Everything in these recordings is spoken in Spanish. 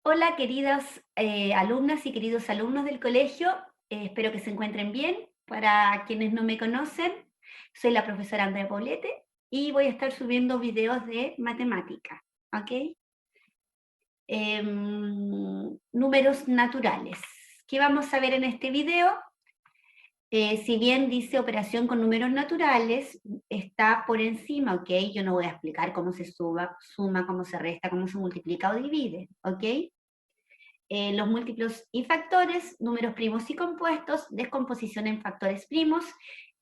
Hola, queridas alumnas y queridos alumnos del colegio. Espero que se encuentren bien. Para quienes no me conocen, soy la profesora Andrea Poblete y voy a estar subiendo videos de matemática, ¿ok? Números naturales. ¿Qué vamos a ver en este video? Si bien dice operación con números naturales, está por encima, ¿ok? Yo no voy a explicar cómo se suma, cómo se resta, cómo se multiplica o divide, ¿ok? Los múltiplos y factores, números primos y compuestos, descomposición en factores primos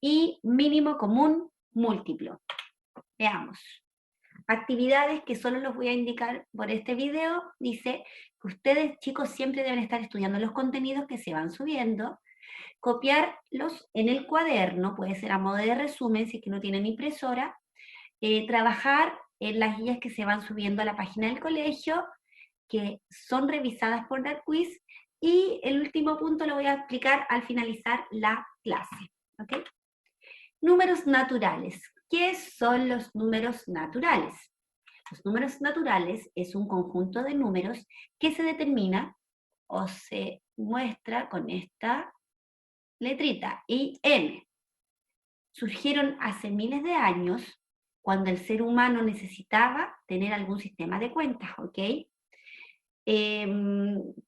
y mínimo común múltiplo. Veamos. Actividades que solo los voy a indicar por este video. Dice que ustedes, chicos, siempre deben estar estudiando los contenidos que se van subiendo, copiarlos en el cuaderno, puede ser a modo de resumen si es que no tienen impresora, trabajar en las guías que se van subiendo a la página del colegio, que son revisadas por NatQuiz, y el último punto lo voy a explicar al finalizar la clase. ¿Okay? Números naturales. ¿Qué son los números naturales? Los números naturales es un conjunto de números que se determina o se muestra con esta letrita, IN. Surgieron hace miles de años cuando el ser humano necesitaba tener algún sistema de cuentas, ¿ok?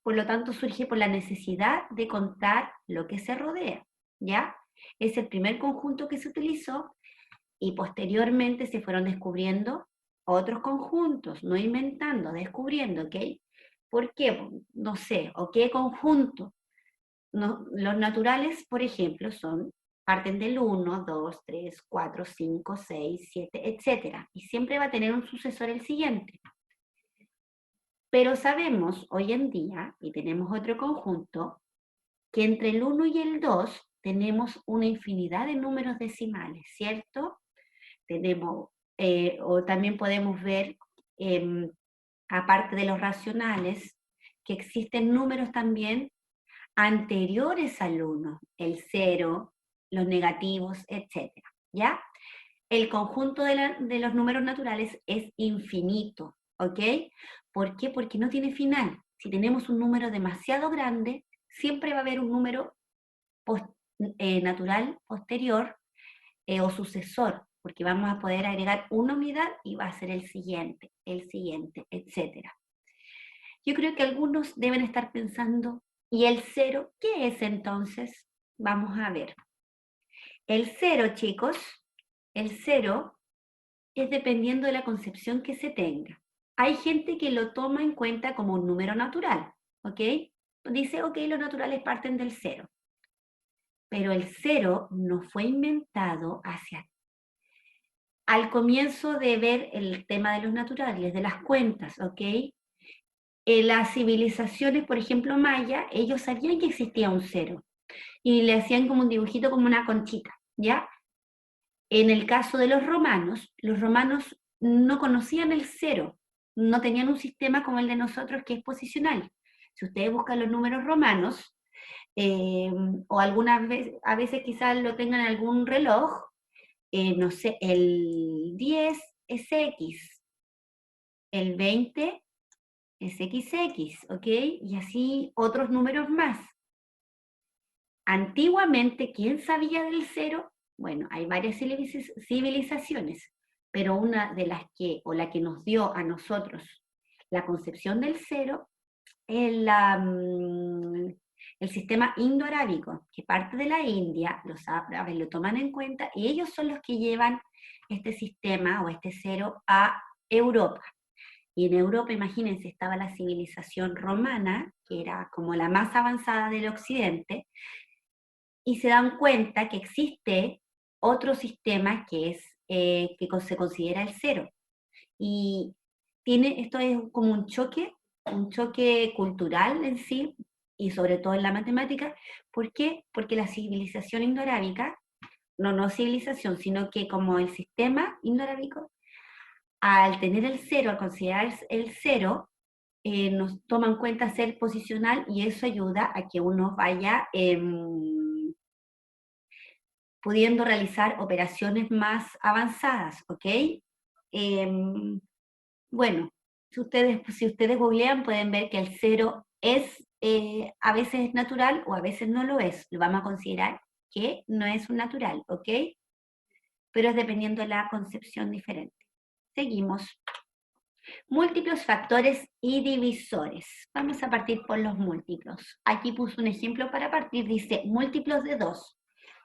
Por lo tanto, surge por la necesidad de contar lo que se rodea, ¿ya? Es el primer conjunto que se utilizó y posteriormente se fueron descubriendo otros conjuntos, no inventando, descubriendo, ¿ok? ¿Por qué? No sé, ¿o qué conjunto? No, los naturales, por ejemplo, parten del 1, 2, 3, 4, 5, 6, 7, etcétera, y siempre va a tener un sucesor el siguiente. Pero sabemos hoy en día, y tenemos otro conjunto, que entre el 1 y el 2 tenemos una infinidad de números decimales, ¿cierto? Tenemos, o también podemos ver, aparte de los racionales, que existen números también anteriores al 1, el 0, los negativos, etcétera, ¿ya? El conjunto de los números naturales es infinito, ¿ok? ¿Por qué? Porque no tiene final. Si tenemos un número demasiado grande, siempre va a haber un número post, natural posterior o sucesor, porque vamos a poder agregar una unidad y va a ser el siguiente, etc. Yo creo que algunos deben estar pensando, ¿y el cero qué es entonces? Vamos a ver. El cero, chicos, el cero es dependiendo de la concepción que se tenga. Hay gente que lo toma en cuenta como un número natural, ¿ok? Dice, ok, los naturales parten del cero. Pero el cero no fue inventado al comienzo de ver el tema de los naturales, de las cuentas, ¿ok? En las civilizaciones, por ejemplo, maya, ellos sabían que existía un cero y le hacían como un dibujito, como una conchita, ¿ya? En el caso de los romanos no conocían el cero, no tenían un sistema como el de nosotros que es posicional. Si ustedes buscan los números romanos, o algunas veces, a veces quizás lo tengan en algún reloj, no sé, el 10 es X, el 20 es XX, ¿ok? Y así otros números más. Antiguamente, ¿quién sabía del cero? Bueno, hay varias civilizaciones, pero una de las que, o la que nos dio a nosotros la concepción del cero, es el sistema indoarábico, que parte de la India, los árabes lo toman en cuenta, y ellos son los que llevan este sistema o este cero a Europa. Y en Europa, imagínense, estaba la civilización romana, que era como la más avanzada del occidente, y se dan cuenta que existe otro sistema que se considera el cero. Y esto es como un choque cultural en sí, y sobre todo en la matemática. ¿Por qué? Porque la civilización indoarábica, no civilización, sino que como el sistema indoarábico, al tener el cero, al considerar el cero, nos toma en cuenta ser posicional, y eso ayuda a que uno vaya pudiendo realizar operaciones más avanzadas, ¿ok? Bueno, Si ustedes googlean pueden ver que el 0 es, a veces es natural o a veces no lo es. Lo vamos a considerar que no es un natural, ¿ok? Pero es dependiendo de la concepción diferente. Seguimos. Múltiplos, factores y divisores. Vamos a partir por los múltiplos. Aquí puse un ejemplo para partir. Dice múltiplos de 2.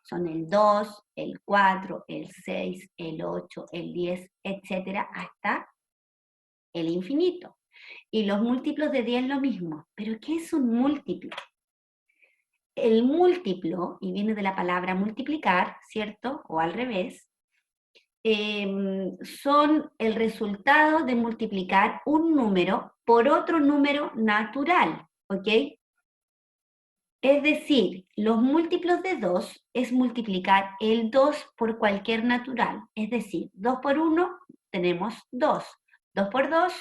Son el 2, el 4, el 6, el 8, el 10, etcétera, hasta el infinito. Y los múltiplos de 10 lo mismo. ¿Pero qué es un múltiplo? El múltiplo, y viene de la palabra multiplicar, ¿cierto? O al revés, son el resultado de multiplicar un número por otro número natural, ¿ok? Es decir, los múltiplos de 2 es multiplicar el 2 por cualquier natural. Es decir, 2 por 1 tenemos 2. 2 por 2,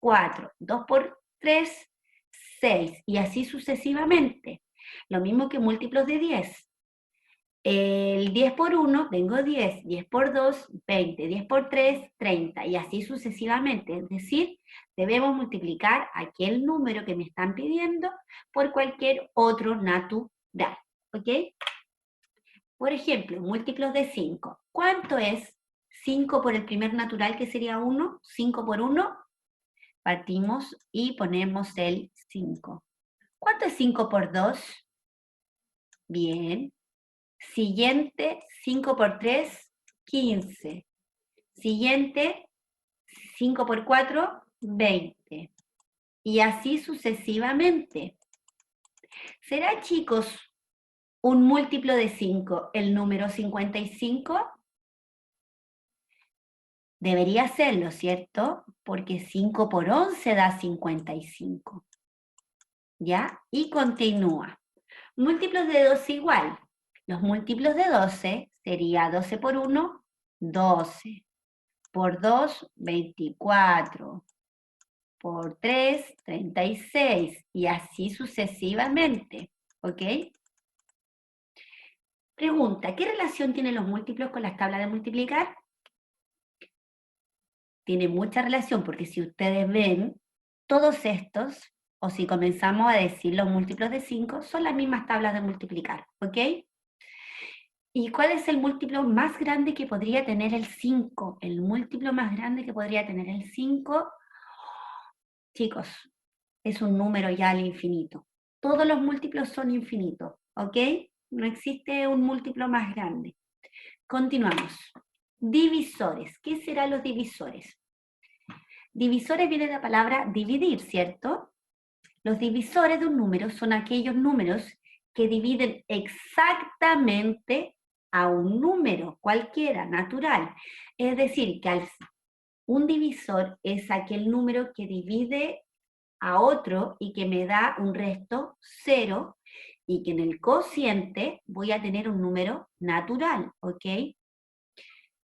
4. 2 por 3, 6. Y así sucesivamente. Lo mismo que múltiplos de 10. El 10 por 1 tengo 10, 10 por 2, 20, 10 por 3, 30, y así sucesivamente. Es decir, debemos multiplicar aquel número que me están pidiendo por cualquier otro natural, ¿ok? Por ejemplo, múltiplos de 5. ¿Cuánto es 5 por el primer natural, que sería 1? 5 por 1, partimos y ponemos el 5. ¿Cuánto es 5 por 2? Bien. Siguiente, 5 por 3, 15. Siguiente, 5 por 4, 20. Y así sucesivamente. ¿Será, chicos, un múltiplo de 5 el número 55? Debería serlo, ¿cierto? Porque 5 por 11 da 55. ¿Ya? Y continúa. Múltiplos de 12 igual. Los múltiplos de 12 sería 12 por 1, 12. Por 2, 24. Por 3, 36. Y así sucesivamente. ¿Ok? Pregunta, ¿qué relación tienen los múltiplos con las tablas de multiplicar? Tiene mucha relación, porque si ustedes ven, todos estos, o si comenzamos a decir los múltiplos de 5, son las mismas tablas de multiplicar. ¿Ok? ¿Y cuál es el múltiplo más grande que podría tener el 5? El múltiplo más grande que podría tener el 5, chicos, es un número ya al infinito. Todos los múltiplos son infinitos, ¿ok? No existe un múltiplo más grande. Continuamos. Divisores. ¿Qué serán los divisores? Divisores viene de la palabra dividir, ¿cierto? Los divisores de un número son aquellos números que dividen exactamente a un número cualquiera, natural. Es decir, que un divisor es aquel número que divide a otro y que me da un resto 0, y que en el cociente voy a tener un número natural, ¿ok?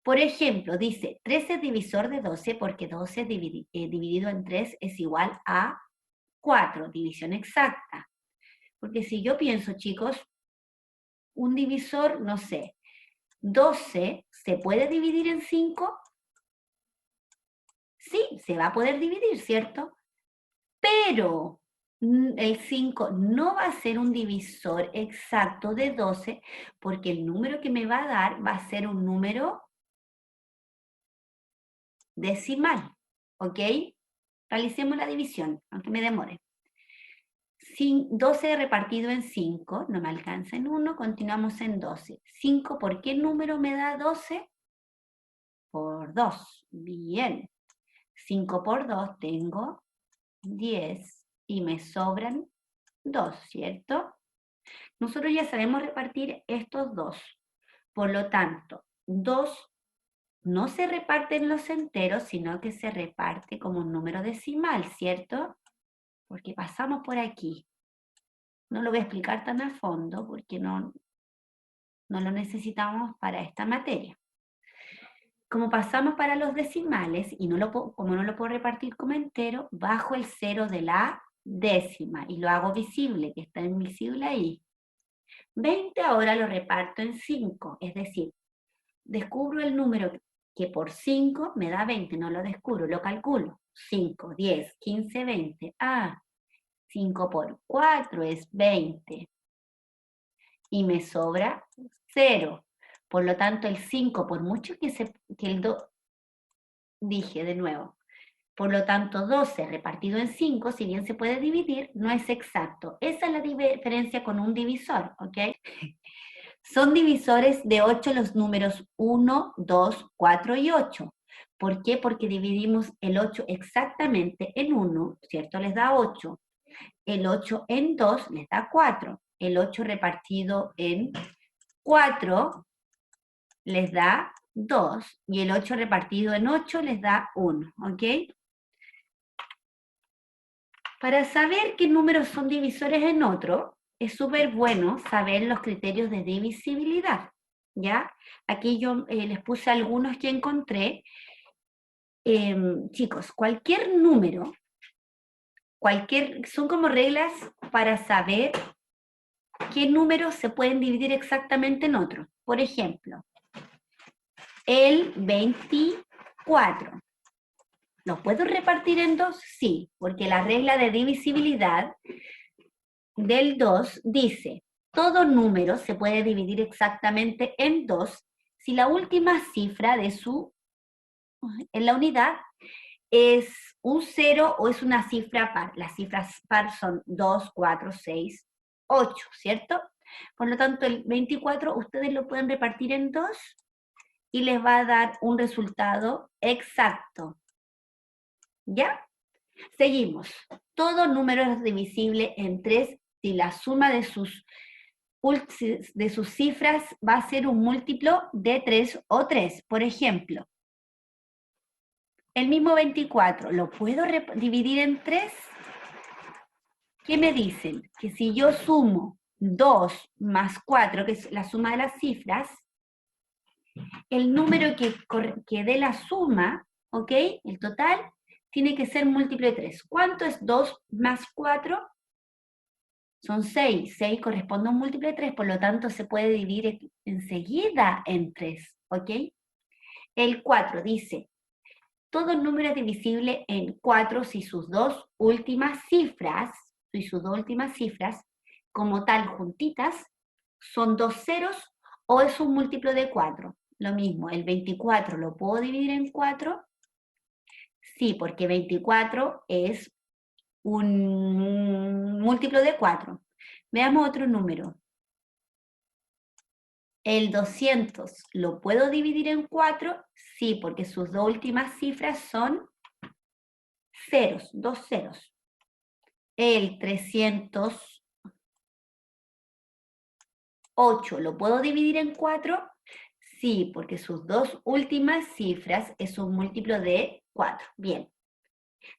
Por ejemplo, dice 13 es divisor de 12 porque 12 dividido en 3 es igual a 4, división exacta. Porque si yo pienso, chicos, un divisor, no sé, 12 ¿se puede dividir en 5? Sí, se va a poder dividir, ¿cierto? Pero el 5 no va a ser un divisor exacto de 12 porque el número que me va a dar va a ser un número decimal, ¿ok? Realicemos la división, aunque me demore. 12 repartido en 5, no me alcanza en 1, continuamos en 12. 5, ¿por qué número me da 12? Por 2, bien. 5 por 2 tengo 10 y me sobran 2, ¿cierto? Nosotros ya sabemos repartir estos 2. Por lo tanto, 2 no se reparte en los enteros, sino que se reparte como un número decimal, ¿cierto? Porque pasamos por aquí. No lo voy a explicar tan a fondo porque no lo necesitamos para esta materia. Como pasamos para los decimales, y como no lo puedo repartir como entero, bajo el 0 de la décima y lo hago visible, que está invisible ahí. 20 ahora lo reparto en 5, es decir, descubro el número que por 5 me da 20, no lo descubro, lo calculo. 5, 10, 15, 20. Ah, 5 por 4 es 20. Y me sobra 0. Por lo tanto, el 5, por mucho que el 2, dije de nuevo, por lo tanto, 12 repartido en 5, si bien se puede dividir, no es exacto. Esa es la diferencia con un divisor, ¿ok? Son divisores de 8 los números 1, 2, 4 y 8. ¿Por qué? Porque dividimos el 8 exactamente en 1, ¿cierto? Les da 8. El 8 en 2 les da 4. El 8 repartido en 4 les da 2. Y el 8 repartido en 8 les da 1, ¿ok? Para saber qué números son divisores en otro, es súper bueno saber los criterios de divisibilidad, ¿ya? Aquí yo les puse algunos que encontré. Chicos, cualquier número, son como reglas para saber qué números se pueden dividir exactamente en otro. Por ejemplo, el 24. ¿Lo puedo repartir en 2? Sí, porque la regla de divisibilidad del 2 dice, todo número se puede dividir exactamente en 2 si la última cifra en la unidad es un 0 o es una cifra par. Las cifras par son 2, 4, 6, 8, ¿cierto? Por lo tanto, el 24 ustedes lo pueden repartir en 2 y les va a dar un resultado exacto. ¿Ya? Seguimos. Todo número es divisible en 3 si la suma de sus cifras va a ser un múltiplo de 3 o 3. Por ejemplo, el mismo 24, ¿lo puedo dividir en 3? ¿Qué me dicen? Que si yo sumo 2 más 4, que es la suma de las cifras, el número que dé la suma, ¿ok? El total, tiene que ser múltiplo de 3. ¿Cuánto es 2 más 4? Son 6. 6 corresponde a un múltiplo de 3, por lo tanto se puede dividir enseguida en 3, ¿ok? El 4 dice, todo número es divisible en 4 si sus dos últimas cifras, como tal juntitas, son dos ceros o es un múltiplo de 4. Lo mismo, el 24 lo puedo dividir en 4. Sí, porque 24 es un múltiplo de 4. Veamos otro número. El 200, ¿lo puedo dividir en 4? Sí, porque sus dos últimas cifras son ceros, dos ceros. El 308, ¿lo puedo dividir en 4? Sí, porque sus dos últimas cifras es un múltiplo de 4. Bien.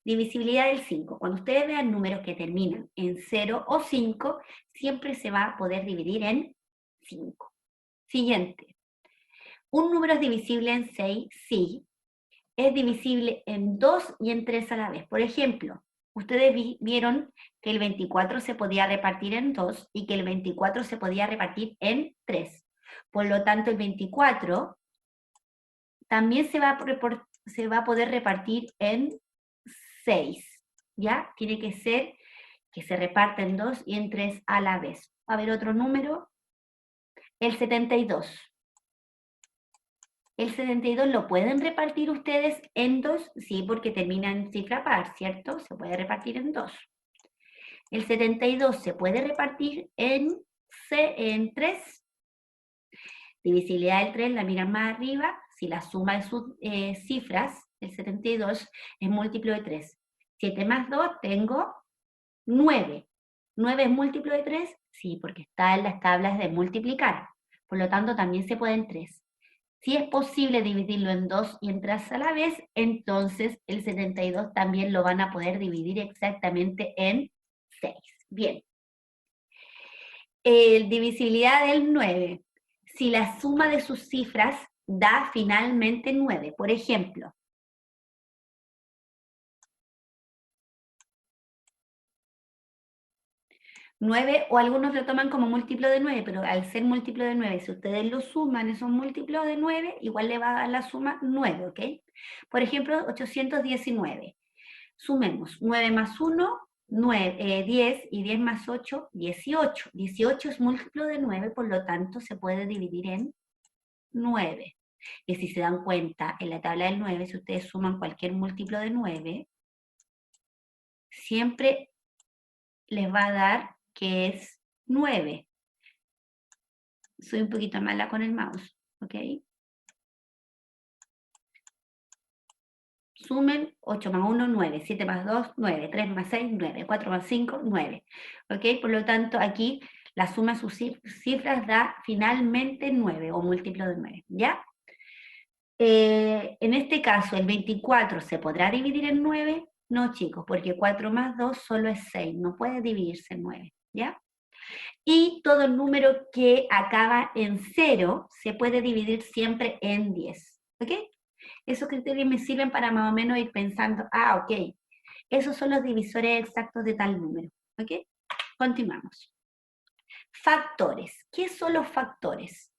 Divisibilidad del 5. Cuando ustedes vean números que terminan en 0 o 5, siempre se va a poder dividir en 5. Siguiente. Un número es divisible en 6, sí. Es divisible en 2 y en 3 a la vez. Por ejemplo, ustedes vieron que el 24 se podía repartir en 2 y que el 24 se podía repartir en 3. Por lo tanto, el 24 también se va a poder repartir en 6, ¿ya? Tiene que ser que se reparta en 2 y en 3 a la vez. A ver otro número. El 72. El 72 lo pueden repartir ustedes en 2, sí, porque termina en cifra par, ¿cierto? Se puede repartir en 2. El 72 se puede repartir en 3. Divisibilidad del 3, la miran más arriba. Si la suma de sus cifras, el 72, es múltiplo de 3. 7 más 2, tengo 9. ¿9 es múltiplo de 3? Sí, porque está en las tablas de multiplicar. Por lo tanto, también se puede en 3. Si es posible dividirlo en 2 y en 3 a la vez, entonces el 72 también lo van a poder dividir exactamente en 6. Bien. Divisibilidad del 9. Si la suma de sus cifras da finalmente 9. Por ejemplo, 9, o algunos lo toman como múltiplo de 9, pero al ser múltiplo de 9, si ustedes lo suman, esos múltiplos de 9, igual le va a dar la suma 9, ¿ok? Por ejemplo, 819. Sumemos 9 más 1, 9, 10, y 10 más 8, 18. 18 es múltiplo de 9, por lo tanto se puede dividir en 9. Y si se dan cuenta, en la tabla del 9, si ustedes suman cualquier múltiplo de 9, siempre les va a dar que es 9. Soy un poquito mala con el mouse, ¿ok? Sumen 8 más 1, 9, 7 más 2, 9, 3 más 6, 9, 4 más 5, 9. ¿Ok? Por lo tanto, aquí la suma de sus cifras da finalmente 9 o múltiplo de 9, ¿ya? En este caso, ¿el 24 se podrá dividir en 9? No, chicos, porque 4 más 2 solo es 6, no puede dividirse en 9, ¿ya? Y todo número que acaba en 0 se puede dividir siempre en 10, ¿ok? Esos criterios me sirven para más o menos ir pensando, ok, esos son los divisores exactos de tal número, ¿ok? Continuamos. Factores. ¿Qué son los factores?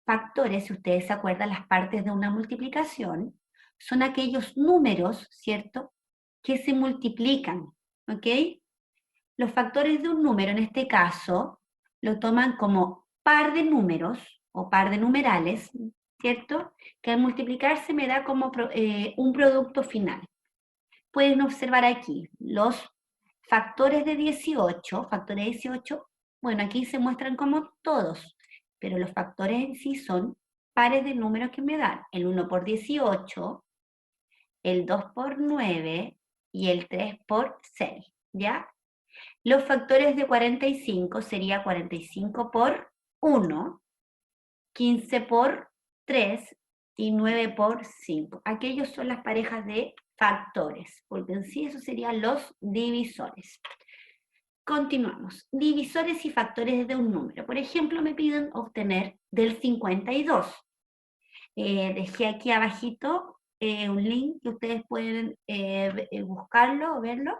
Factores, si ustedes se acuerdan, las partes de una multiplicación, son aquellos números, ¿cierto?, que se multiplican, ¿ok? Los factores de un número, en este caso, lo toman como par de números o par de numerales, ¿cierto? Que al multiplicarse me da como un producto final. Pueden observar aquí los factores de 18, factores de 18, bueno, aquí se muestran como todos, pero los factores en sí son pares de números que me dan el 1 por 18, el 2 por 9 y el 3 por 6, ¿ya? Los factores de 45 sería 45 por 1, 15 por 3 y 9 por 5. Aquellos son las parejas de factores, porque en sí esos serían los divisores. Continuamos. Divisores y factores de un número. Por ejemplo, me piden obtener del 52. Dejé aquí abajito un link que ustedes pueden buscarlo o verlo,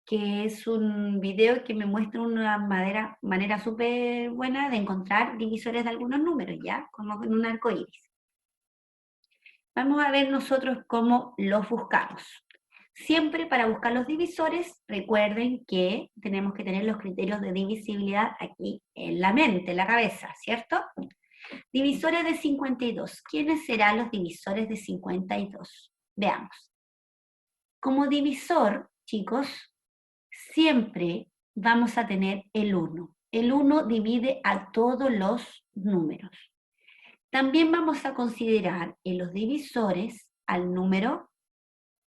que es un video que me muestra una manera súper buena de encontrar divisores de algunos números, ¿ya? Como en un arco iris. Vamos a ver nosotros cómo los buscamos. Siempre para buscar los divisores, recuerden que tenemos que tener los criterios de divisibilidad aquí en la mente, en la cabeza, ¿cierto? Divisores de 52. ¿Quiénes serán los divisores de 52? Veamos. Como divisor, chicos, siempre vamos a tener el 1. El 1 divide a todos los números. También vamos a considerar en los divisores al número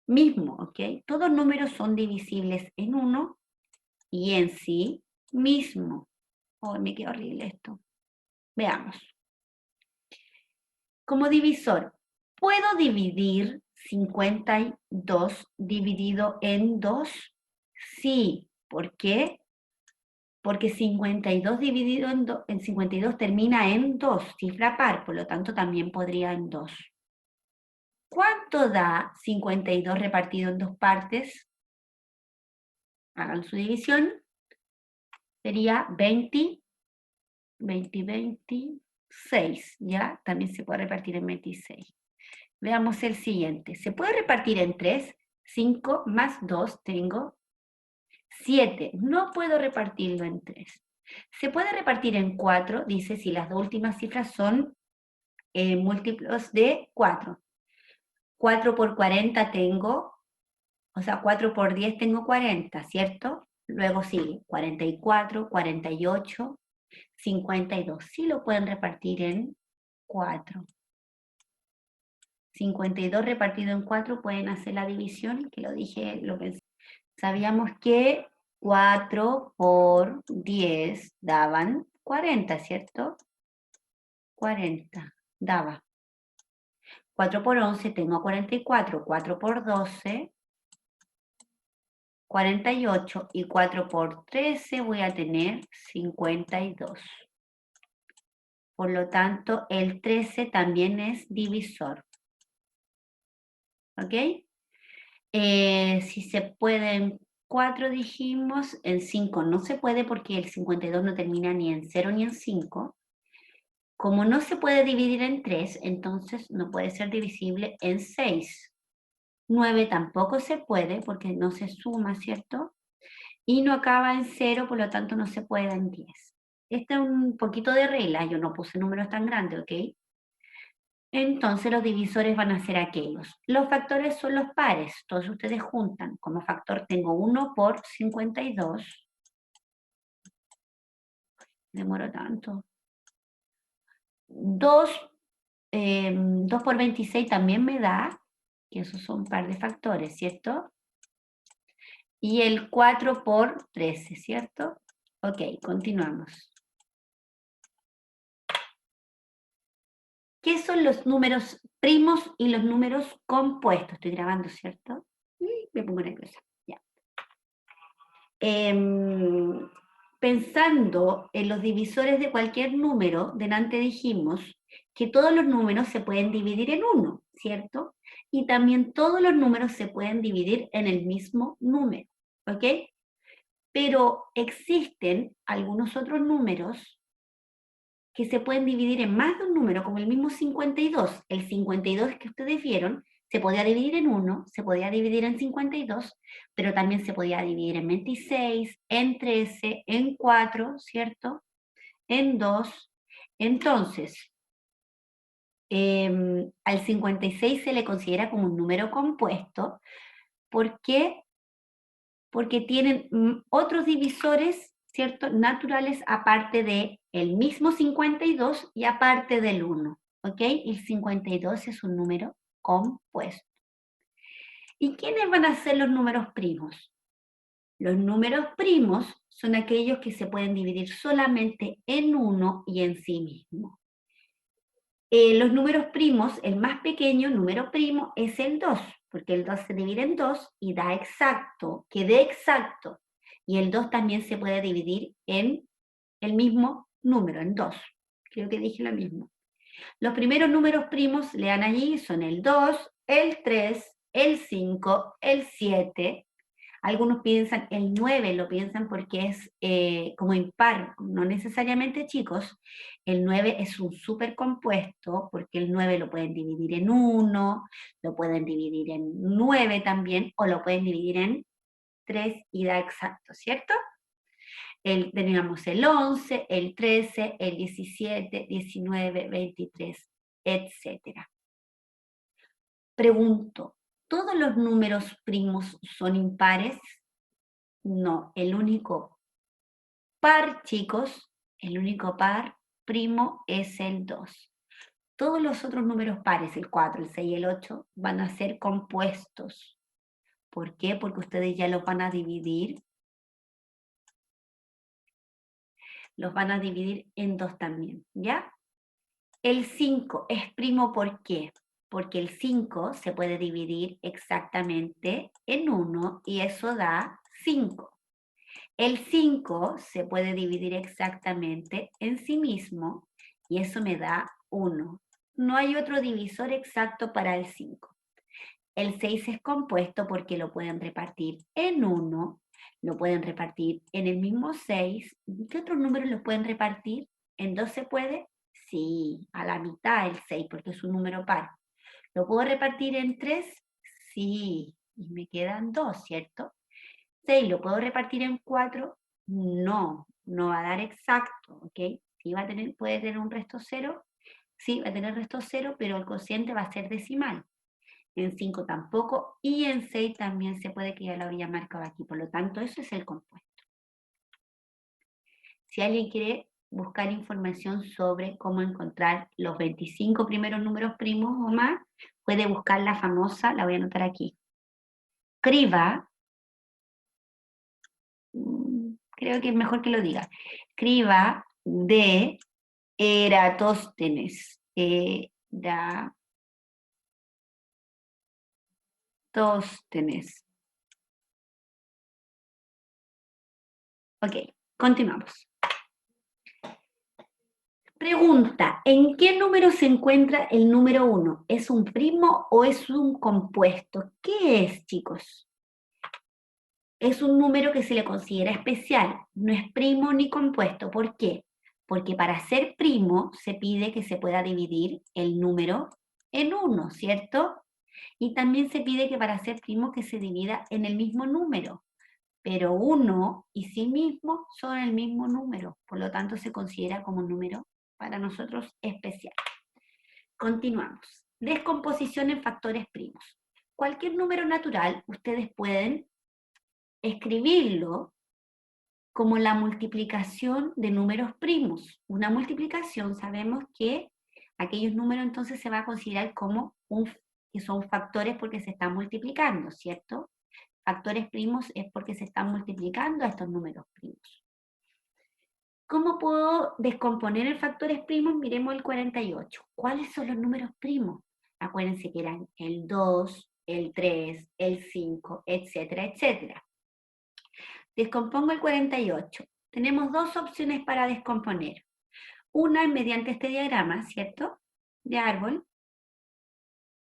mismo, ¿ok? Todos números son divisibles en 1 y en sí mismo. Oh, me queda horrible esto. Veamos. Como divisor, ¿puedo dividir 52 dividido en 2? Sí. ¿Por qué? Porque 52 dividido en 52 termina en 2, cifra par, por lo tanto también podría en 2. ¿Cuánto da 52 repartido en dos partes? Hagan su división. Sería 20, 26, ¿ya? También se puede repartir en 26. Veamos el siguiente. ¿Se puede repartir en 3? 5 más 2 tengo 7. No puedo repartirlo en 3. ¿Se puede repartir en 4? Dice si las dos últimas cifras son múltiplos de 4. 4 por 40 tengo, o sea, 4 por 10 tengo 40, ¿cierto? Luego sigue 44, 48, 52. Sí lo pueden repartir en 4. 52 repartido en 4 pueden hacer la división, que lo dije, lo pensé. Sabíamos que 4 por 10 daban 40, ¿cierto? 40 daba. 4 por 11 tengo 44, 4 por 12, 48 y 4 por 13 voy a tener 52. Por lo tanto, el 13 también es divisor. ¿Ok? Si se puede en 4 dijimos, en 5 no se puede porque el 52 no termina ni en 0 ni en 5. Como no se puede dividir en 3, entonces no puede ser divisible en 6. 9 tampoco se puede porque no se suma, ¿cierto? Y no acaba en 0, por lo tanto no se puede en 10. Este es un poquito de regla, yo no puse números tan grandes, ¿ok? Entonces los divisores van a ser aquellos. Los factores son los pares, todos ustedes juntan. Como factor tengo 1 por 52. Demoro tanto. 2 por 26 también me da, que esos son un par de factores, ¿cierto? Y el 4 por 13, ¿cierto? Ok, continuamos. ¿Qué son los números primos y los números compuestos? Estoy grabando, ¿cierto? Me pongo nerviosa. Ya. Pensando en los divisores de cualquier número, delante dijimos que todos los números se pueden dividir en uno, ¿cierto? Y también todos los números se pueden dividir en el mismo número, ¿ok? Pero existen algunos otros números que se pueden dividir en más de un número, como el mismo 52. El 52 que ustedes vieron se podía dividir en 1, se podía dividir en 52, pero también se podía dividir en 26, en 13, en 4, ¿cierto? En 2. Entonces, al 56 se le considera como un número compuesto. ¿Por qué? Porque tienen otros divisores, ¿cierto? Naturales aparte de el mismo 52 y aparte del 1, ¿ok? El 52 es un número compuesto. ¿Y quiénes van a ser los números primos? Los números primos son aquellos que se pueden dividir solamente en uno y en sí mismo. Los números primos, el más pequeño número primo es el 2, porque el 2 se divide en 2 y da exacto, que dé exacto. Y el 2 también se puede dividir en el mismo número, en 2. Creo que dije lo mismo. Los primeros números primos, lean allí, son el 2, el 3, el 5, el 7. Algunos piensan, el 9 lo piensan porque es como impar, no necesariamente, chicos. El 9 es un supercompuesto porque el 9 lo pueden dividir en 1, lo pueden dividir en 9 también, o lo pueden dividir en 3 y da exacto, ¿cierto? Teníamos el 11, el 13, el 17, 19, 23, etcétera. Pregunto, ¿todos los números primos son impares? No, el único par, chicos, el único par primo es el 2. Todos los otros números pares, el 4, el 6 y el 8, van a ser compuestos. ¿Por qué? Porque ustedes ya los van a dividir en 2 también, ¿ya? El 5 es primo, ¿por qué? Porque el 5 se puede dividir exactamente en 1 y eso da 5. El 5 se puede dividir exactamente en sí mismo y eso me da 1. No hay otro divisor exacto para el 5. El 6 es compuesto porque lo pueden repartir en 1, lo pueden repartir en el mismo 6. ¿Qué otros números los pueden repartir? ¿En 2 se puede? Sí, a la mitad el 6 porque es un número par. ¿Lo puedo repartir en 3? Sí, y me quedan 2, ¿cierto? 6, ¿lo puedo repartir en 4? No, no va a dar exacto, ¿ok? Sí puede tener un resto 0, sí, va a tener resto 0, pero el cociente va a ser decimal. En 5 tampoco, y en 6 también se puede, que ya lo había marcado aquí, por lo tanto, eso es el compuesto. Si alguien quiere buscar información sobre cómo encontrar los 25 primeros números primos o más, puede buscar la famosa, la voy a anotar aquí, criba. Creo que es mejor que lo diga, criba de Eratóstenes. Eratóstenes. Ok, continuamos. Pregunta, ¿en qué número se encuentra el número 1? ¿Es un primo o es un compuesto? ¿Qué es, chicos? Es un número que se le considera especial, no es primo ni compuesto. ¿Por qué? Porque para ser primo se pide que se pueda dividir el número en 1, ¿cierto? Y también se pide que para ser primo que se divida en el mismo número, pero 1 y sí mismo son el mismo número, por lo tanto se considera como un número para nosotros especial. Continuamos. Descomposición en factores primos. Cualquier número natural, ustedes pueden escribirlo como la multiplicación de números primos. Una multiplicación, sabemos que aquellos números entonces se va a considerar como que son factores porque se están multiplicando, ¿cierto? Factores primos es porque se están multiplicando a estos números primos. ¿Cómo puedo descomponer en factores primos? Miremos el 48. ¿Cuáles son los números primos? Acuérdense que eran el 2, el 3, el 5, etcétera, etcétera. Descompongo el 48. Tenemos dos opciones para descomponer. Una es mediante este diagrama, ¿cierto? De árbol,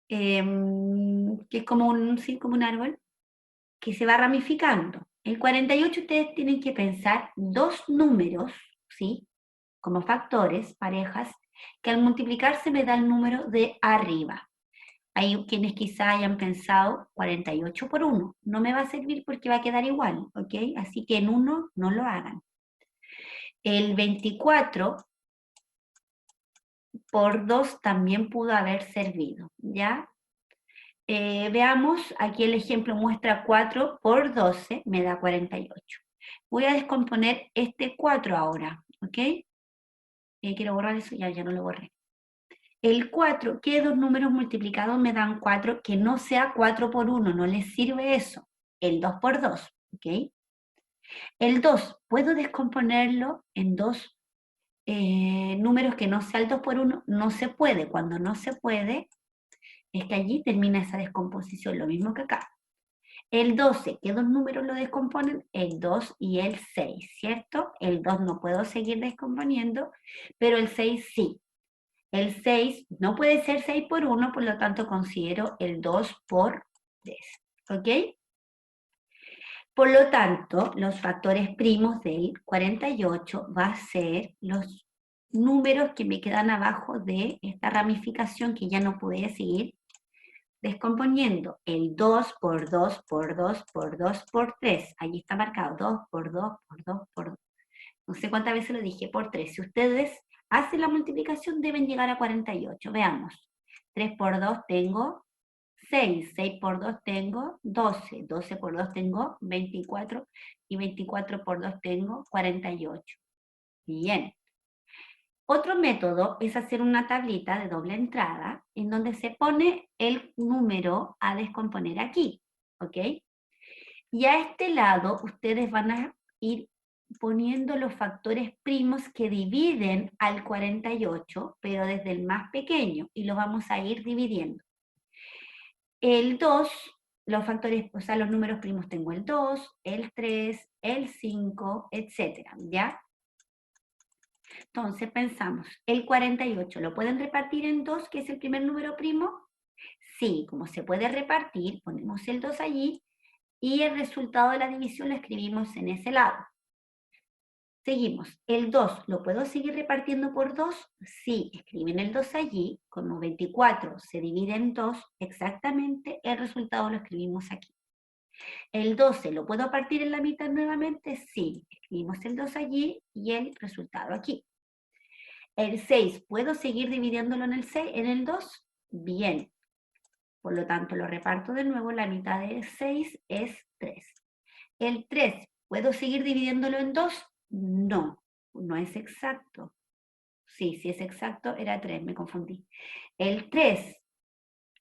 que es como un árbol, que se va ramificando. El 48 ustedes tienen que pensar dos números, ¿sí? Como factores, parejas, que al multiplicarse me da el número de arriba. Hay quienes quizá hayan pensado 48 por 1. No me va a servir porque va a quedar igual, ¿ok? Así que en 1 no lo hagan. El 24 por 2 también pudo haber servido, ¿ya? Veamos, aquí el ejemplo muestra 4 por 12, me da 48. Voy a descomponer este 4 ahora, ¿ok? Quiero borrar eso, ya no lo borré. El 4, ¿qué dos números multiplicados me dan 4? Que no sea 4 por 1, no les sirve eso. El 2 por 2, ¿ok? El 2, ¿puedo descomponerlo en dos números que no sea el 2 por 1? No se puede. Cuando no se puede, es que allí termina esa descomposición, lo mismo que acá. El 12, ¿qué dos números lo descomponen? El 2 y el 6, ¿cierto? El 2 no puedo seguir descomponiendo, pero el 6 sí. El 6 no puede ser 6 por 1, por lo tanto considero el 2 por 3, ¿ok? Por lo tanto, los factores primos del 48 va a ser los números que me quedan abajo de esta ramificación que ya no pude seguir descomponiendo. El 2 por 2 por 2 por 2 por 3. Allí está marcado 2 por 2 por 2 por 2. No sé cuántas veces lo dije, por 3. Si ustedes hacen la multiplicación, deben llegar a 48. Veamos. 3 por 2 tengo 6. 6 por 2 tengo 12. 12 por 2 tengo 24. Y 24 por 2 tengo 48. Bien. Otro método es hacer una tablita de doble entrada en donde se pone el número a descomponer aquí, ¿ok? Y a este lado ustedes van a ir poniendo los factores primos que dividen al 48, pero desde el más pequeño, y lo vamos a ir dividiendo. El 2, los factores, o sea, los números primos tengo el 2, el 3, el 5, etcétera, ¿ya? Entonces pensamos, el 48, ¿lo pueden repartir en 2, que es el primer número primo? Sí, como se puede repartir, ponemos el 2 allí, y el resultado de la división lo escribimos en ese lado. Seguimos, el 2, ¿lo puedo seguir repartiendo por 2? Sí, escriben el 2 allí, como 24 se divide en 2, exactamente el resultado lo escribimos aquí. El 12, ¿lo puedo partir en la mitad nuevamente? Sí, escribimos el 2 allí y el resultado aquí. El 6, ¿puedo seguir dividiéndolo en el 2? Bien. Por lo tanto, lo reparto de nuevo, la mitad de 6 es 3. El 3, ¿puedo seguir dividiéndolo en 2? No, no es exacto. Sí, si es exacto, era 3, me confundí. El 3,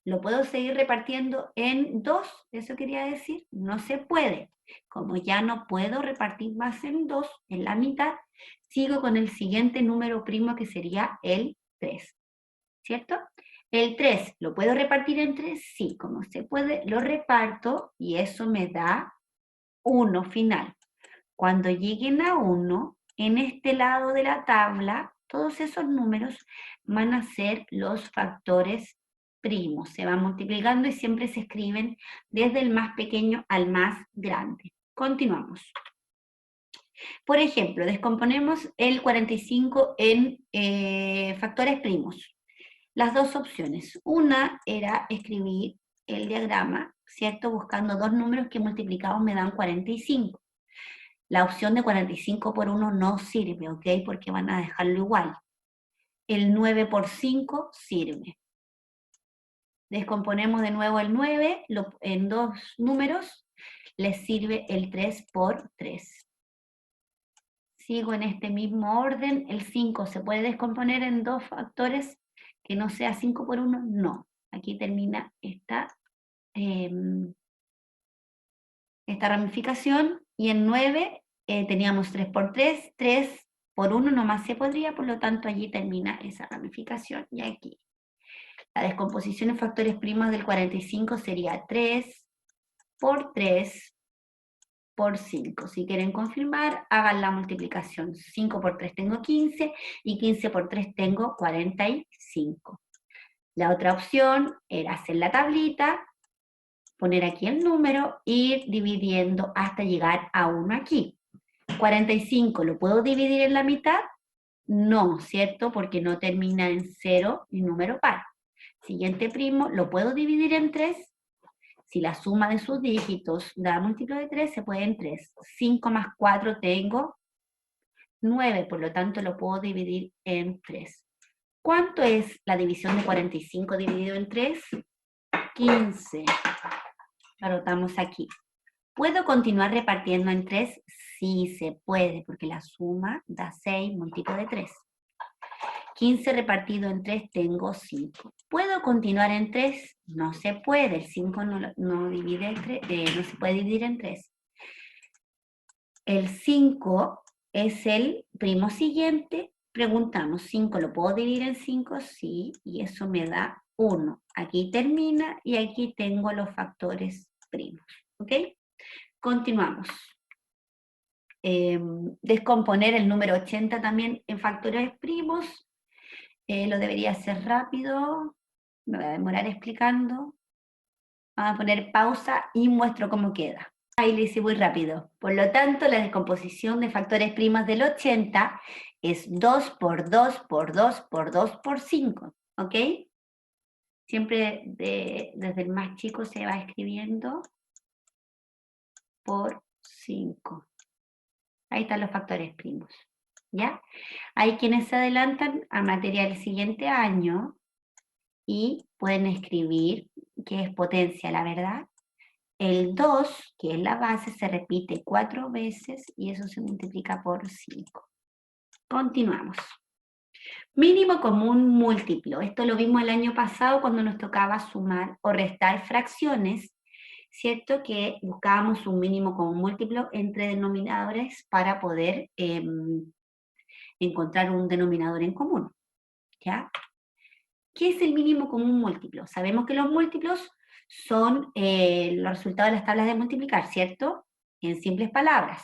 ¿lo puedo seguir repartiendo en 2? Eso quería decir, no se puede. Como ya no puedo repartir más en 2, en la mitad, sigo con el siguiente número primo que sería el 3, ¿cierto? El 3, ¿lo puedo repartir en 3? Sí, como se puede, lo reparto y eso me da 1 final. Cuando lleguen a 1, en este lado de la tabla, todos esos números van a ser los factores primos. Se van multiplicando y siempre se escriben desde el más pequeño al más grande. Continuamos. Por ejemplo, descomponemos el 45 en factores primos. Las dos opciones. Una era escribir el diagrama, ¿cierto? Buscando dos números que multiplicados me dan 45. La opción de 45 por 1 no sirve, ¿ok? Porque van a dejarlo igual. El 9 por 5 sirve. Descomponemos de nuevo el 9 en dos números, les sirve el 3 por 3. Sigo en este mismo orden, el 5 se puede descomponer en dos factores que no sea 5 por 1, no. Aquí termina esta ramificación, y en 9 teníamos 3 por 3, 3 por 1 nomás se podría, por lo tanto allí termina esa ramificación, y aquí. La descomposición en factores primos del 45 sería 3 por 3 por 5. Si quieren confirmar, hagan la multiplicación. 5 por 3 tengo 15, y 15 por 3 tengo 45. La otra opción era hacer la tablita, poner aquí el número, ir dividiendo hasta llegar a 1 aquí. 45, ¿lo puedo dividir en la mitad? No, ¿cierto? Porque no termina en 0 ni número par. Siguiente primo, ¿lo puedo dividir en 3? Si la suma de sus dígitos da múltiplo de 3, se puede en 3. 5 más 4 tengo 9, por lo tanto lo puedo dividir en 3. ¿Cuánto es la división de 45 dividido en 3? 15. Lo anotamos aquí. ¿Puedo continuar repartiendo en 3? Sí se puede, porque la suma da 6, múltiplo de 3. 15 repartido en 3 tengo 5. ¿Puedo continuar en 3? No se puede, el 5 no se puede dividir en 3. El 5 es el primo siguiente. Preguntamos, ¿5 lo puedo dividir en 5? Sí, y eso me da 1. Aquí termina, y aquí tengo los factores primos. ¿Ok? Continuamos. Descomponer el número 80 también en factores primos. Lo debería hacer rápido, me voy a demorar explicando. Vamos a poner pausa y muestro cómo queda. Ahí lo hice muy rápido. Por lo tanto, la descomposición de factores primos del 80 es 2 por 2 por 2 por 2 por 5, ¿ok? Siempre desde el más chico se va escribiendo por 5. Ahí están los factores primos, ¿ya? Hay quienes se adelantan a materia del siguiente año y pueden escribir que es potencia, la verdad. El 2, que es la base, se repite 4 veces y eso se multiplica por 5. Continuamos. Mínimo común múltiplo. Esto lo vimos el año pasado cuando nos tocaba sumar o restar fracciones, ¿cierto? Que buscábamos un mínimo común múltiplo entre denominadores para poder encontrar un denominador en común, ¿ya? ¿Qué es el mínimo común múltiplo? Sabemos que los múltiplos son los resultados de las tablas de multiplicar, ¿cierto? En simples palabras.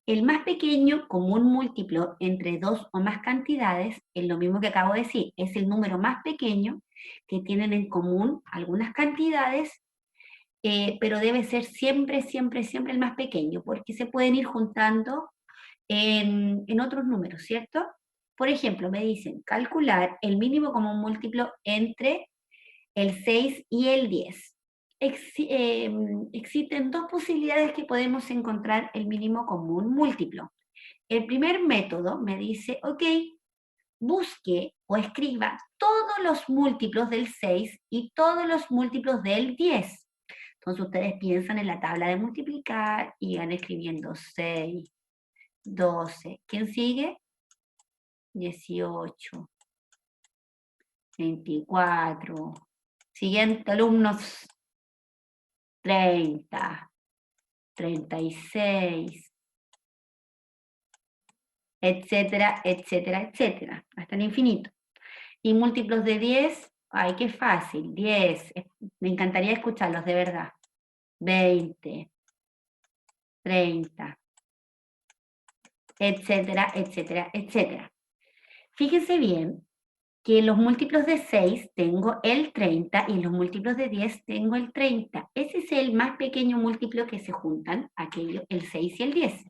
El más pequeño común múltiplo entre dos o más cantidades, es lo mismo que acabo de decir, es el número más pequeño que tienen en común algunas cantidades, pero debe ser siempre, siempre, siempre el más pequeño, porque se pueden ir juntando en otros números, ¿cierto? Por ejemplo, me dicen calcular el mínimo común múltiplo entre el 6 y el 10. Existen dos posibilidades que podemos encontrar el mínimo común múltiplo. El primer método me dice, ok, busque o escriba todos los múltiplos del 6 y todos los múltiplos del 10. Entonces ustedes piensan en la tabla de multiplicar y van escribiendo 6, 12. ¿Quién sigue? 18, 24. Siguiente, alumnos, 30, 36, etcétera, etcétera, etcétera, hasta el infinito. Y múltiplos de 10, ay, qué fácil, 10, me encantaría escucharlos, de verdad. 20, 30, etcétera, etcétera, etcétera. Fíjense bien que en los múltiplos de 6 tengo el 30 y en los múltiplos de 10 tengo el 30. Ese es el más pequeño múltiplo que se juntan, aquello, el 6 y el 10.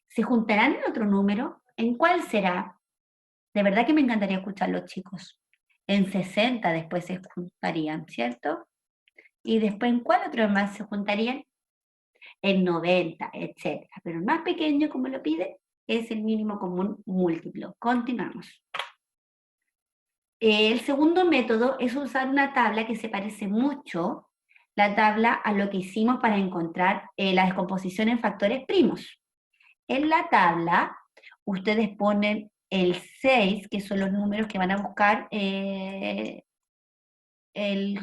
¿Se juntarán en otro número? ¿En cuál será? De verdad que me encantaría escucharlos, chicos. En 60 después se juntarían, ¿cierto? Y después, ¿en cuál otro más se juntarían? En 90, etcétera. Pero el más pequeño, como lo pide, es el mínimo común múltiplo. Continuamos. El segundo método es usar una tabla que se parece mucho, la tabla, a lo que hicimos para encontrar la descomposición en factores primos. En la tabla, ustedes ponen el 6, que son los números que van a buscar el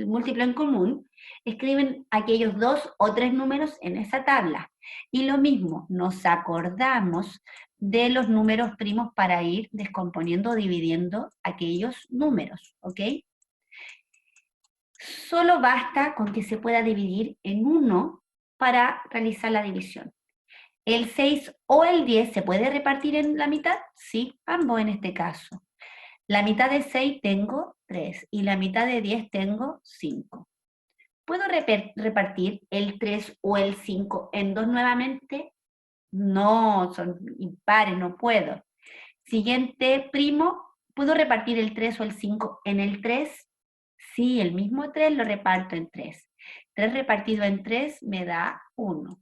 múltiplo en común, escriben aquellos 2 o 3 números en esa tabla. Y lo mismo, nos acordamos de los números primos para ir descomponiendo o dividiendo aquellos números, ¿ok? Solo basta con que se pueda dividir en 1 para realizar la división. ¿El 6 o el 10 se puede repartir en la mitad? Sí, ambos en este caso. La mitad de 6 tengo 3 y la mitad de 10 tengo 5. ¿Puedo repartir el 3 o el 5 en 2 nuevamente? No, son impares, no puedo. Siguiente primo, ¿puedo repartir el 3 o el 5 en el 3? Sí, el mismo 3 lo reparto en 3. 3 repartido en 3 me da 1.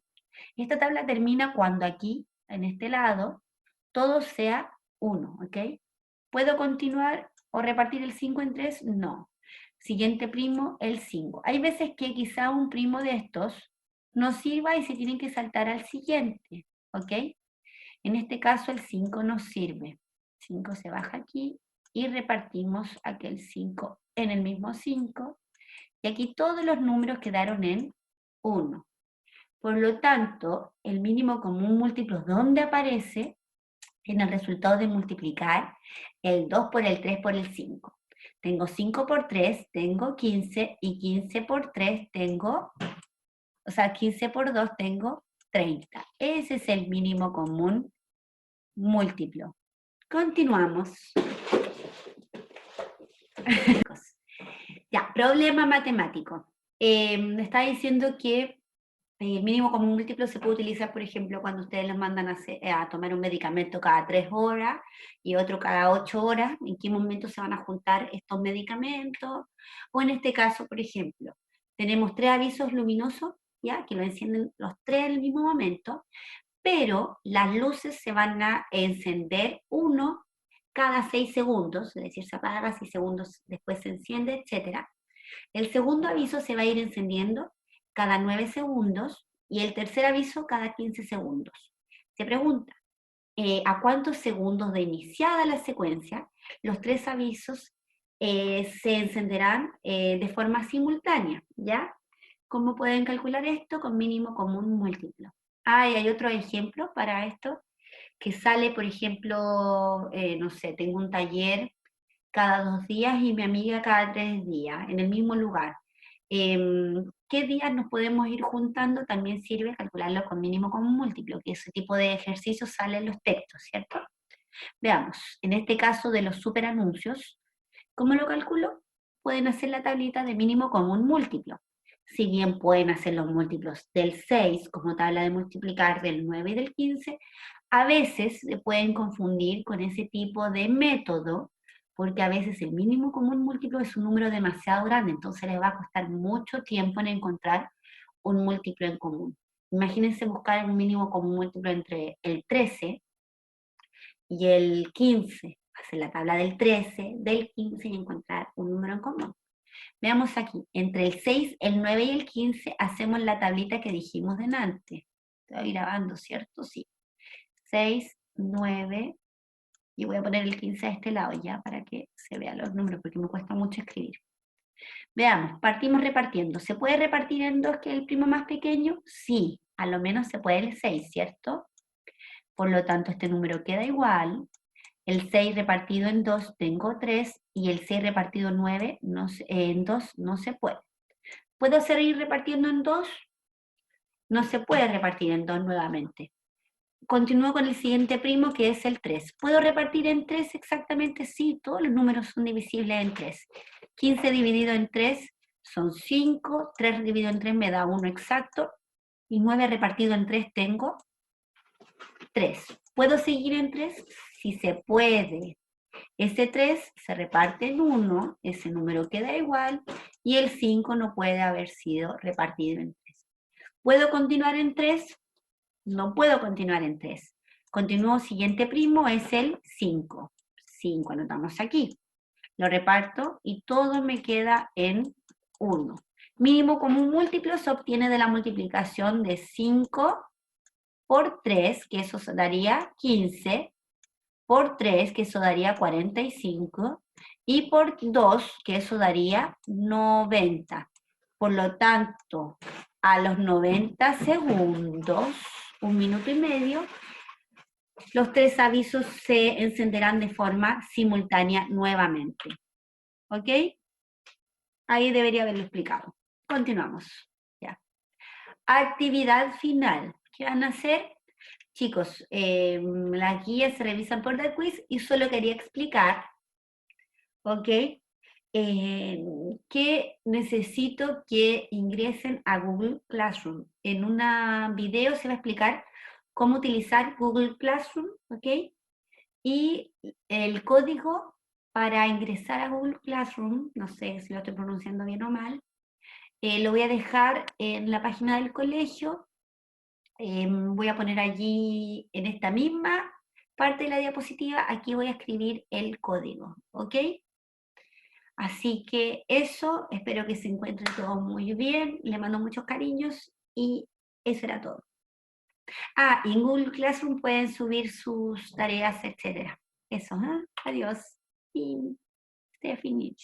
Esta tabla termina cuando aquí, en este lado, todo sea 1, ¿ok? ¿Puedo continuar o repartir el 5 en 3? No. Siguiente primo, el 5. Hay veces que quizá un primo de estos no sirva y se tienen que saltar al siguiente, ¿ok? En este caso el 5 nos sirve. 5 se baja aquí y repartimos aquel 5 en el mismo 5. Y aquí todos los números quedaron en 1. Por lo tanto, el mínimo común múltiplo, ¿dónde aparece? En el resultado de multiplicar el 2 por el 3 por el 5. Tengo 5 por 3, tengo 15, y 15 por 3 tengo, o sea, 15 por 2 tengo 30. Ese es el mínimo común múltiplo. Continuamos. Ya, problema matemático. Me está diciendo que el mínimo común múltiplo se puede utilizar, por ejemplo, cuando ustedes les mandan a tomar un medicamento cada 3 horas y otro cada 8 horas, en qué momento se van a juntar estos medicamentos. O en este caso, por ejemplo, tenemos 3 avisos luminosos, ¿ya? Que lo encienden los 3 en el mismo momento, pero las luces se van a encender uno cada 6 segundos, es decir, se apaga 6 segundos, después se enciende, etc. El segundo aviso se va a ir encendiendo cada 9 segundos y el tercer aviso cada 15 segundos. Se pregunta, ¿a cuántos segundos de iniciada la secuencia los 3 avisos se encenderán de forma simultánea? ¿Ya? ¿Cómo pueden calcular esto? Con mínimo común múltiplo. Ah, y hay otro ejemplo para esto, que sale, por ejemplo, no sé, tengo un taller cada 2 días y mi amiga cada 3 días, en el mismo lugar. ¿Qué días nos podemos ir juntando? También sirve calcularlo con mínimo común múltiplo, que ese tipo de ejercicios sale en los textos, ¿cierto? Veamos, en este caso de los superanuncios, ¿cómo lo calculo? Pueden hacer la tablita de mínimo común múltiplo. Si bien pueden hacer los múltiplos del 6 como tabla de multiplicar del 9 y del 15, a veces se pueden confundir con ese tipo de método, porque a veces el mínimo común múltiplo es un número demasiado grande, entonces les va a costar mucho tiempo en encontrar un múltiplo en común. Imagínense buscar un mínimo común múltiplo entre el 13 y el 15, hacer la tabla del 13, del 15 y encontrar un número en común. Veamos aquí, entre el 6, el 9 y el 15 hacemos la tablita que dijimos delante. Estoy grabando, ¿cierto? Sí. 6, 9, y voy a poner el 15 a este lado ya para que se vean los números, porque me cuesta mucho escribir. Veamos, partimos repartiendo. ¿Se puede repartir en 2, que es el primo más pequeño? Sí, a lo menos se puede el 6, ¿cierto? Por lo tanto, este número queda igual. El 6 repartido en 2 tengo 3, y el 6 repartido en 2 no se puede. ¿Puedo seguir repartiendo en 2? No se puede repartir en 2 nuevamente. Continúo con el siguiente primo, que es el 3. ¿Puedo repartir en 3 exactamente? Sí, todos los números son divisibles en 3. 15 dividido en 3 son 5, 3 dividido en 3 me da 1 exacto, y 9 repartido en 3 tengo 3. ¿Puedo seguir en 3? Sí se puede. Ese 3 se reparte en 1, ese número queda igual, y el 5 no puede haber sido repartido en 3. ¿Puedo continuar en 3? No puedo continuar en 3. Continúo, siguiente primo es el 5. 5 anotamos aquí. Lo reparto y todo me queda en 1. Mínimo común múltiplo se obtiene de la multiplicación de 5 por 3, que eso daría 15, por 3, que eso daría 45, y por 2, que eso daría 90. Por lo tanto, a los 90 segundos, 1 minuto y medio, los 3 avisos se encenderán de forma simultánea nuevamente. ¿Ok? Ahí debería haberlo explicado. Continuamos. Ya. Actividad final. ¿Qué van a hacer? Chicos, las guías se revisan por The Quiz y solo quería explicar, ¿ok? Que necesito que ingresen a Google Classroom. En un video se va a explicar cómo utilizar Google Classroom, ¿ok? Y el código para ingresar a Google Classroom, no sé si lo estoy pronunciando bien o mal, lo voy a dejar en la página del colegio. Voy a poner allí, en esta misma parte de la diapositiva, aquí voy a escribir el código, ¿ok? Así que eso, espero que se encuentren todos muy bien, le mando muchos cariños y eso era todo. Ah, y en Google Classroom pueden subir sus tareas, etcétera. Eso, ¿eh? Adiós. Y Stephanie.